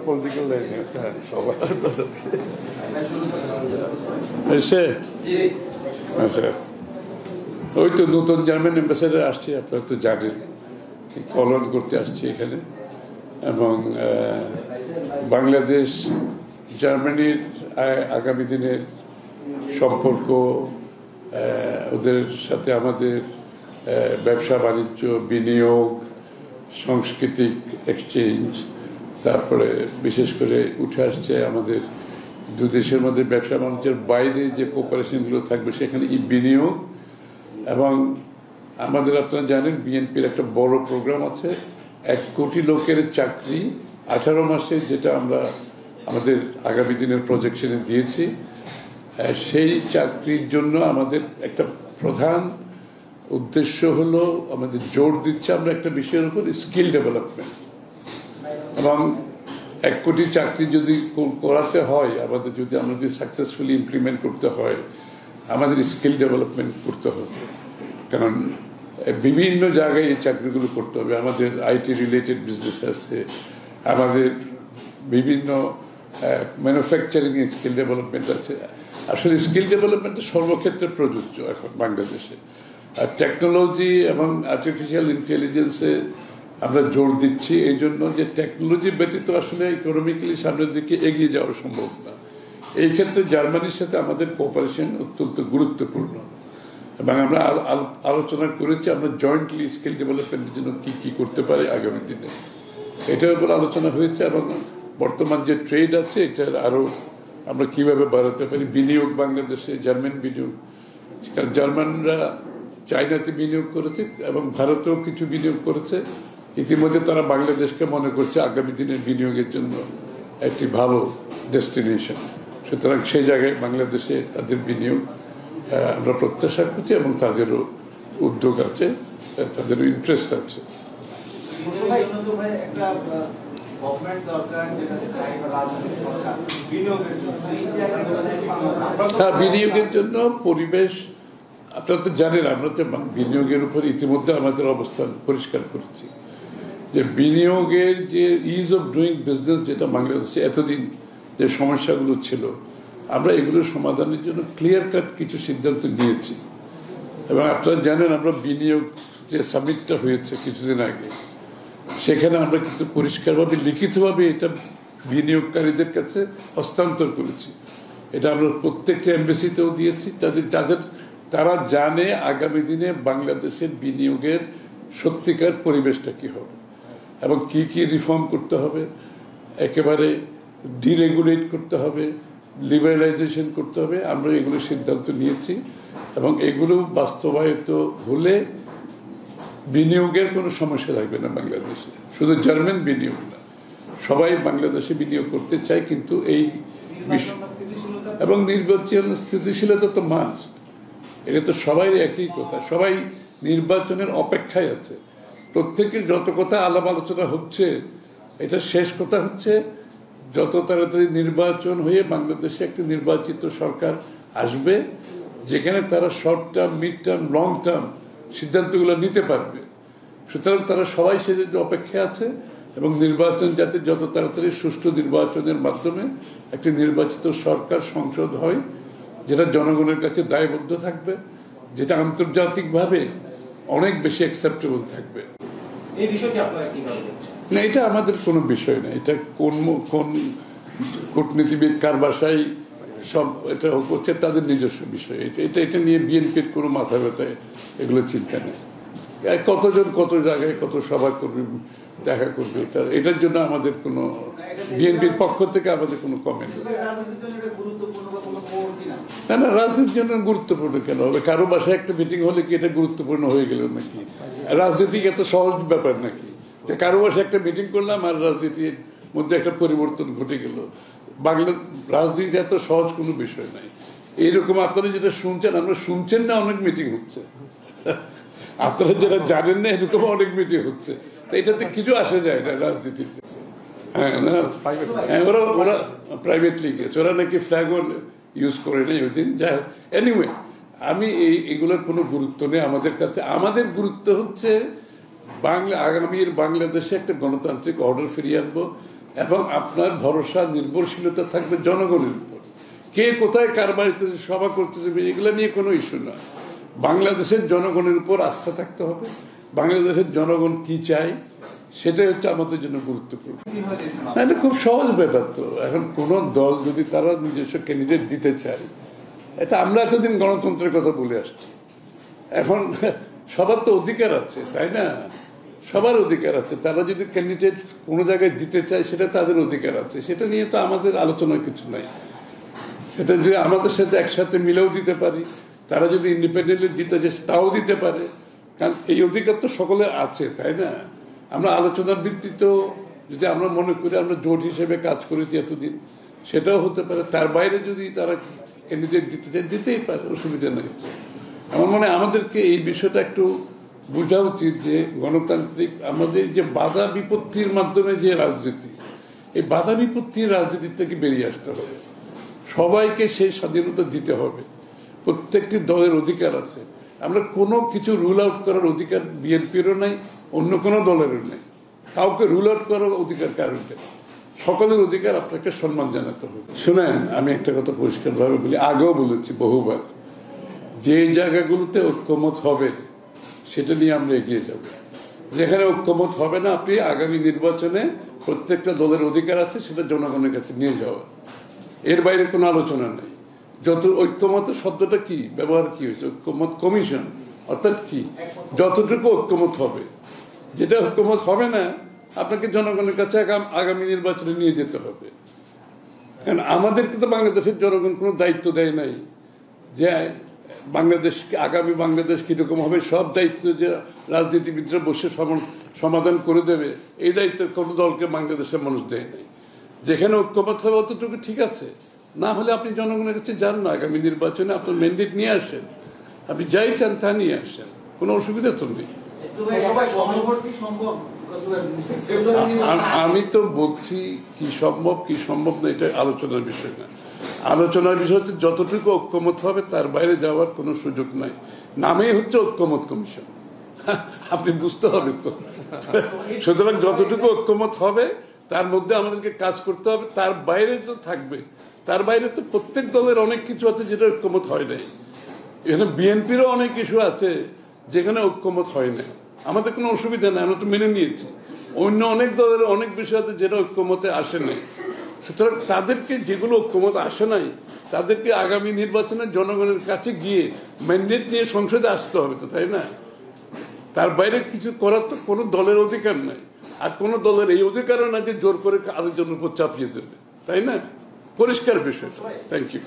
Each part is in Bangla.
পলিটিক্যাল লাইনে আচ্ছা, ওই তো নতুন জার্মান অ্যাম্বাসেডার আসছে, আপনারা তো জানেন, কলন করতে আসছে এখানে। এবং বাংলাদেশ জার্মানির আগামী দিনের সম্পর্ক, ওদের সাথে আমাদের ব্যবসা বাণিজ্য, বিনিয়োগ, সাংস্কৃতিক এক্সচেঞ্জ, তারপরে বিশেষ করে উঠে আসছে আমাদের দু দেশের মধ্যে ব্যবসা বাণিজ্যের বাইরে যে কোঅপারেশনগুলো থাকবে সেখানে বিনিয়োগ। এবং আমাদের আপনারা জানেন বিএনপির একটা বড় প্রোগ্রাম আছে, 1 কোটি লোকের চাকরি 18 মাসে, যেটা আমরা আমাদের আগামী দিনের প্রজেকশনে দিয়েছি। সেই চাকরির জন্য আমাদের একটা প্রধান উদ্দেশ্য হলো, আমাদের জোর দিচ্ছে আমরা একটা বিষয়ের উপর, স্কিল ডেভেলপমেন্ট। এবং 1 কোটি চাকরি যদি করাতে হয়, আমাদের যদি আমরা যদি সাকসেসফুলি ইমপ্লিমেন্ট করতে হয়, আমাদের স্কিল ডেভেলপমেন্ট করতে হবে। কারণ বিভিন্ন জায়গায় এই চাকরিগুলো করতে হবে। আমাদের আইটি রিলেটেড বিজনেস আছে, আমাদের বিভিন্ন ম্যানুফ্যাকচারিং স্কিল ডেভেলপমেন্ট আছে। আসলে স্কিল ডেভেলপমেন্ট সর্বক্ষেত্রে প্রযোজ্য এখন বাংলাদেশে। আর টেকনোলজি এবং আর্টিফিশিয়াল ইন্টেলিজেন্সে আমরা জোর দিচ্ছি, এই জন্য যে টেকনোলজি ব্যতীত আসলে ইকোনমিক্যালি সামনের দিকে এগিয়ে যাওয়া সম্ভব না। এই ক্ষেত্রে জার্মানির সাথে আমাদের কোঅপারেশন অত্যন্ত গুরুত্বপূর্ণ। এবং আমরা আলোচনা করেছি আমরা জয়েন্টলি স্কিল ডেভেলপমেন্টের জন্য কি কি করতে পারি আগামী দিনে, এটার উপর আলোচনা হয়েছে। এবং বর্তমান যে ট্রেড আছে, এটার আরও আমরা কিভাবে বাড়াতে পারি। বিনিয়োগ বাংলাদেশে, জার্মান বিনিয়োগ, কারণ জার্মানরা চায়নাতে বিনিয়োগ করেছে এবং ভারতেও কিছু বিনিয়োগ করেছে। ইতিমধ্যে তারা বাংলাদেশকে মনে করছে আগামী দিনের বিনিয়োগের জন্য একটি ভালো ডেস্টিনেশন। সুতরাং সেই জায়গায় বাংলাদেশে তাদের বিনিয়োগ আমরা প্রত্যাশা করছি এবং তাদেরও উদ্যোগ আছে, তাদেরও ইন্টারেস্ট আছে। হ্যাঁ, বিনিয়োগের জন্য পরিবেশ, আপনারা তো জানেন, আমরা তো বিনিয়োগের উপর ইতিমধ্যে আমাদের অবস্থান পরিষ্কার করেছি যে বিনিয়োগের যে ইজ অফ ডুইং বিজনেস, যেটা বাংলাদেশে এতদিন যে সমস্যাগুলো ছিল, আমরা এগুলোর সমাধানের জন্য ক্লিয়ার কাট কিছু সিদ্ধান্ত নিয়েছি। এবং আপনারা জানেন, আমরা বিনিয়োগ যে সামিটটা হয়েছে কিছুদিন আগে, সেখানে আমরা কিন্তু পরিষ্কারভাবে লিখিতভাবে এটা বিনিয়োগকারীদের কাছে হস্তান্তর করেছি। এটা আমরা প্রত্যেকটা এমবেসিতেও দিয়েছি, তারা জানে আগামী দিনে বাংলাদেশের বিনিয়োগের সত্যিকার পরিবেশটা কি হবে এবং কি কি রিফর্ম করতে হবে, একেবারে ডিরেগুলেট করতে হবে, লিবারালাইজেশন করতে হবে। আমরা এগুলো সিদ্ধান্ত নিয়েছি এবং এগুলো বাস্তবায়িত হলে বিনিয়োগের কোনো সমস্যা থাকবে না বাংলাদেশে। শুধু জার্মান বিনিয়োগ না, সবাই বাংলাদেশে বিনিয়োগ করতে চায়। কিন্তু এই এবং নির্বাচন স্থিতিশীলতা তো মাস্ট, এটা তো সবাই একই কথা। সবাই নির্বাচনের অপেক্ষায় আছে। প্রত্যেকের যত কথা আলাপ আলোচনা হচ্ছে, এটা শেষ কথা হচ্ছে যত তাড়াতাড়ি নির্বাচন হয়ে বাংলাদেশে একটি নির্বাচিত সরকার আসবে, যেখানে তারা short term, mid term, long term সিদ্ধান্তগুলো নিতে পারবে। সুতরাং তারা সবাই সেজন্য অপেক্ষায় আছে এবং নির্বাচন যাতে যত তাড়াতাড়ি সুষ্ঠু নির্বাচনের মাধ্যমে একটি নির্বাচিত সরকার, সংসদ হয়, যেটা জনগণের কাছে দায়বদ্ধ থাকবে, যেটা আন্তর্জাতিকভাবে অনেক বেশি অ্যাকসেপ্টেবল থাকবে। এই বিষয়টি আপনারা কিভাবে দেখছেন? না, এটা আমাদের কোনো বিষয় না। এটা কোন কূটনীতিবিদ কার বাসায় সব এটা করছে তাদের নিজস্ব বিষয়। এটা নিয়ে বিএনপির কোনো মাথা ব্যথায় এগুলো চিন্তা নেই। কতজন কত জায়গায় কত সভা করবে, দেখা করবে, এটার জন্য আমাদের কোনো, বিএনপির পক্ষ থেকে আমাদের কোনো কমেন্ট না। না, রাজনীতির জন্য গুরুত্বপূর্ণ কেন হবে? কারো বাসায় একটা মিটিং হলে কি এটা গুরুত্বপূর্ণ হয়ে গেল নাকি? রাজনীতিক এত সহজ ব্যাপার নাকি যে কারো বাসায় একটা মিটিং করলাম আর রাজনীতির মধ্যে একটা পরিবর্তন ঘটে গেল? বাংলা রাজনীতি এত সহজ কোনো বিষয় নাই। এইরকম আপনারা যেটা শুনছেন, আমরা শুনছেন না, অনেক মিটিং হচ্ছে। আপনারা যেটা জানেন না, এরকম অনেক মিটিং হচ্ছে। তো এটাতে কিছু আসে যায় না রাজনীতিতে। হ্যাঁ, না, ওরা প্রাইভেটলি গেছে, ওরা নাকি ফ্ল্যাগও ইউজ করে নেই ওই দিন। যাই হোক, এনিওয়ে, আমি এগুলোর কোনো গুরুত্ব নেই আমাদের কাছে। আমাদের গুরুত্ব হচ্ছে আগামীর বাংলাদেশে একটা গণতান্ত্রিক অর্ডার ফিরিয়ে আনবো, এবং আপনার ভরসা নির্ভরশীলতা থাকবে জনগণের উপর। কে কোথায় কার বাড়িতে সভা করতেছে এগুলো নিয়ে কোনো ইস্যু না। বাংলাদেশের জনগণের উপর আস্থা থাকতে হবে। বাংলাদেশের জনগণ কি চায় সেটাই হচ্ছে আমাদের জন্য গুরুত্বপূর্ণ। এটা খুব সহজ ব্যাপার তো। এখন কোন দল যদি তারা নিজস্ব ক্যান্ডিডেট দিতে চায়, এটা আমরা এতদিন গণতন্ত্রের কথা বলে আসছি, এখন সবার তো অধিকার আছে, তাই না? সবার অধিকার আছে। তারা যদি ক্যান্ডিডেট কোনো জায়গায় দিতে চায় সেটা তাদের অধিকার আছে, সেটা নিয়ে তো আমাদের আলোচনার কিছু নাই। সেটা যদি আমাদের সাথে একসাথে মিলেও দিতে পারি, তারা যদি ইন্ডিপেন্ডেন্টলি দিতে চায় তাও দিতে পারে, কারণ এই অধিকার তো সকলের আছে, তাই না? আমরা আলোচনার ভিত্তিতেও যদি আমরা মনে করি আমরা জোট হিসেবে কাজ করেছি এতদিন, সেটাও হতে পারে। তার বাইরে যদি তারা ক্যান্ডিডেট দিতে চায় দিতেই পারে, অসুবিধা নেই তো। আমার মনে হয় আমাদেরকে এই বিষয়টা একটু বোঝা উচিত যে গণতান্ত্রিক আমাদের যে বাধা বিপত্তির মাধ্যমে যে রাজনীতি, এই বাধা বিপত্তির রাজনীতি থেকে বেরিয়ে আসতে হবে। সবাইকে সেই স্বাধীনতা দিতে হবে। প্রত্যেকটি দলের অধিকার আছে। আমরা কোনো কিছু রুল আউট করার অধিকার বিএনপিরও নাই, অন্য কোনো দলেরও নেই। কাউকে রুল আউট করার অধিকার কারণ নেই। সকলের অধিকার আপনাকে সম্মান জানাতে হবে। শুনেন, আমি একটা কথা পরিষ্কারভাবে বলি, আগেও বলেছি বহুবার, যে জায়গাগুলোতে ঐক্যমত হবে সেটা নিয়ে আমরা এগিয়ে যাব। যেখানে ঐক্যমত হবে না, আপনি আগামী নির্বাচনে প্রত্যেকটা দলের অধিকার আছে সেটা জনগণের কাছে নিয়ে যাওয়া, এর বাইরে কোনো আলোচনা নেই। যত ঐক্যমত শব্দটা কি ব্যবহার কি হয়েছে, ঐক্যমত কমিশন অর্থাৎ কি, যতটুকু ঐক্যমত হবে। যেটা ঐক্যমত হবে না আপনাকে জনগণের কাছে আগামী নির্বাচনে নিয়ে যেতে হবে। কারণ আমাদেরকে তো বাংলাদেশের জনগণ কোনো দায়িত্ব দেয় নাই যে বাংলাদেশকে আগামী বাংলাদেশ কিরকম হবে সব দায়িত্ব যে রাজনীতিবিদরা বসে সমাধান করে দেবে, এই দায়িত্ব কোনো দলকে বাংলাদেশের মানুষ দেয় নাই। যেখানে ঐক্যমত হবে অতটুকু ঠিক আছে, না হলে আপনি জনগণের কাছে যান না, আগামী নির্বাচনে আপনার ম্যান্ডেট নিয়ে আসেন, আপনি যাই চান তা নিয়ে আসেন, কোনো অসুবিধা তো নেই। আমি তো বলছি কি সম্ভব না, এটা আলোচনার বিষয় না। আলোচনার বিষয় হচ্ছে যতটুকু ঐক্যমত হবে তার বাইরে যাওয়ার কোনো সুযোগ নাই। নামেই হচ্ছে ঐক্যমত কমিশন, আপনি বুঝতে হবে তো। সুতরাং যতটুকু ঐক্যমত হবে তার মধ্যে আমাদেরকে কাজ করতে হবে, তার বাইরে তো থাকবে। তার বাইরে তো প্রত্যেক দলের অনেক কিছু আছে যেটা ঐক্যমত হয় নাই। এখানে বিএনপিরও অনেক ইস্যু আছে যেখানে ঐক্যমত হয় নাই। আমাদের কোনো অসুবিধা নেই, আমরা তো মেনে নিয়েছি। অন্য অনেক দলের অনেক বিষয় আছে যেটা ঐক্যমতে আসে নাই। সুতরাং তাদেরকে, যেগুলো ঐক্যমত আসে নাই, তাদেরকে আগামী নির্বাচনে জনগণের কাছে গিয়ে ম্যান্ডেট নিয়ে সংসদে আসতে হবে তো, তাই না? তার বাইরে কিছু করার তো কোনো দলের অধিকার নাই। আর কোনো দলের এই অধিকারও না যে জোর করে আরেকজনের উপর চাপিয়ে দেবে, তাই না? পরিষ্কার বিষয়। Thank you.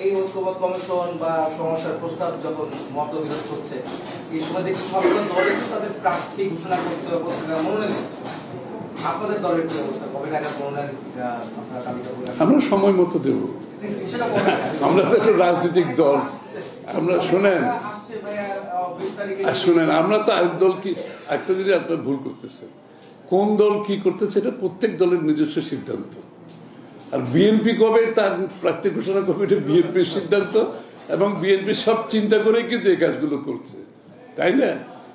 এই ঐক্যমত কমিশন বা সমস্যার প্রস্তাব যখন মতবিরোধ হচ্ছে, এই সময় দেখছি সরকার দলের তাদের প্রার্থী ঘোষণা করছে বা পত্রিকা মনোনয়ন দিচ্ছে। আপনাদের দলের কি অবস্থা? কবে নাগাদ মনোনয়ন আপনারা দাবিটা করলেন? আমরা সময় মতো দেব। আমরা তো একটা রাজনৈতিক দল। আমরা শুনেন, আমরা তো আরেক দল কি, একটা যদি আপনার ভুল করতেছেন, কোন দল কি করতেছে এটা প্রত্যেক দলের নিজস্ব সিদ্ধান্ত। আর বিএনপি কবে তার প্রার্থী ঘোষণা করবে এটা বিএনপির সিদ্ধান্ত, এবং বিএনপি সব চিন্তা করেই কিন্তু এই কাজগুলো করছে, তাই না?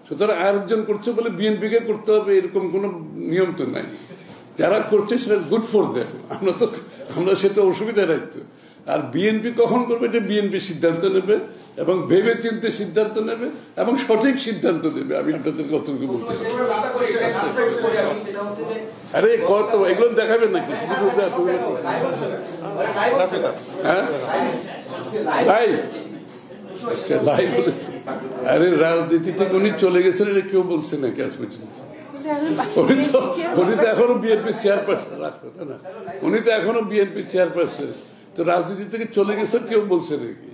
সুতরাং আরেকজন করছে বলে বিএনপিকে করতে হবে এরকম কোনো নিয়ম তো নাই। যারা করছে সেটা গুড ফর দেম, আমরা সেটা অসুবিধা রাখতো। আর বিএনপি কখন করবে এটা বিএনপি সিদ্ধান্ত নেবে, এবং ভেবে চিন্তে সিদ্ধান্ত নেবে, এবং সঠিক সিদ্ধান্ত নেবে। আমি আপনাদের কতটুকু বলতে আরে কত এগুলো দেখাবেন নাকি? আরে রাজনীতি থেকে উনি চলে গেছেন এটা কেউ বলছে নাকি আজ পর্যন্ত? উনি তো এখনো বিএনপি চেয়ারপারসন, উনি তো এখনো বিএনপি চেয়ারপারসন। তো রাজনীতি থেকে চলে গেছেন কেউ বলছে নাকি?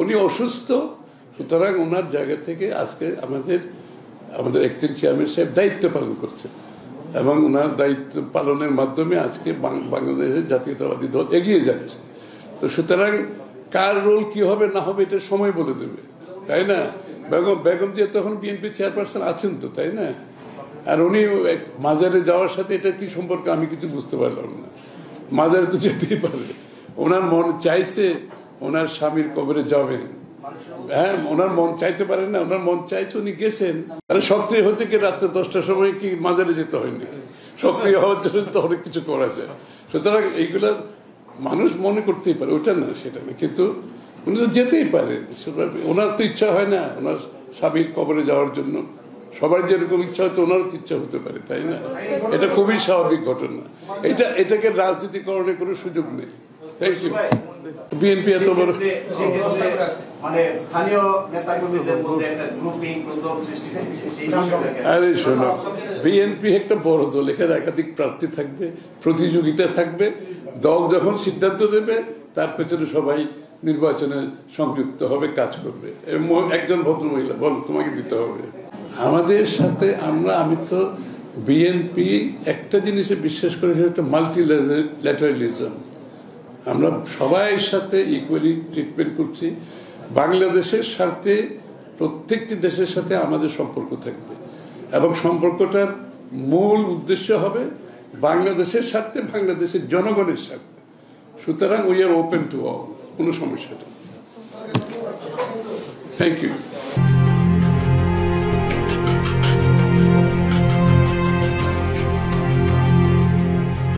উনি অসুস্থ, সুতরাং ওনার জায়গা থেকে আজকে আমাদের অ্যাক্টিং চেয়ারম্যান সাহেব দায়িত্ব পালন করছেন, এবং ওনার দায়িত্ব পালনের মাধ্যমে আজকে বাংলাদেশের জাতীয়তাবাদী দল এগিয়ে যাচ্ছে। তো সুতরাং কার রোল কি হবে না হবে এটা সময় বলে দেবে, তাই না? বেগম যে তখন বিএনপি চেয়ারপারসন আছেন তো, তাই না? আর উনি মাজারে যাওয়ার সাথে এটা কি সম্পর্ক আমি কিছু বুঝতে পারলাম না। মাজারে তো যেতেই পারে, ওনার মন চাইছে ওনার স্বামীর কবরে যাবেন, হ্যাঁ, ওনার মন চাইতে পারেন না, ওনার মন চাইছে উনি গেছেন। আরে সক্রিয় হতে কি রাত্রে 10টার সময় কি মাজারে যেতে হয়নি? সক্রিয় হওয়ার জন্য তো অনেক কিছু করা যায়। সুতরাং এইগুলা মানুষ মনে করতেই পারে, ওটা না সেটা না, কিন্তু উনি তো যেতেই পারেন। ওনার তো ইচ্ছা হয় না ওনার স্বামীর কবরে যাওয়ার জন্য? সবার যেরকম ইচ্ছা হয়তো ওনারও ইচ্ছা হতে পারে, তাই না? এটা খুবই স্বাভাবিক ঘটনা। এটাকে রাজনীতিকরণের কোনো সুযোগ নেই। Thank you. বিএনপি এত বড় মানে স্থানীয় নেতাকর্মীদের মধ্যে একটা গ্রুপিং প্রদল সৃষ্টি হচ্ছে, এই বিষয়টাকে আরে শোনো, বিএনপি একটা বড় দল, এখানে একাধিক প্রার্থী থাকবে, প্রতিযোগিতা থাকবে, দল যখন সিদ্ধান্ত দেবে তার পেছনে সবাই নির্বাচনে সংযুক্ত হবে, কাজ করবে। একজন ভদ্রমহিলা বল তোমাকে দিতে হবে আমাদের সাথে। আমি তো বিএনপি একটা জিনিসে বিশ্বাস করি, সেটা হচ্ছে মাল্টিল্যাটারালিজম। আমরা সবাই সাথে ইকুয়ালি ট্রিটমেন্ট করছি। বাংলাদেশের সাথে প্রত্যেকটি দেশের সাথে আমাদের সম্পর্ক থাকবে, এবং সম্পর্কটার মূল উদ্দেশ্য হবে বাংলাদেশের সাথে, বাংলাদেশের জনগণের সাথে। সুতরাং we are open to all, কোনো সমস্যা নেই। Thank you.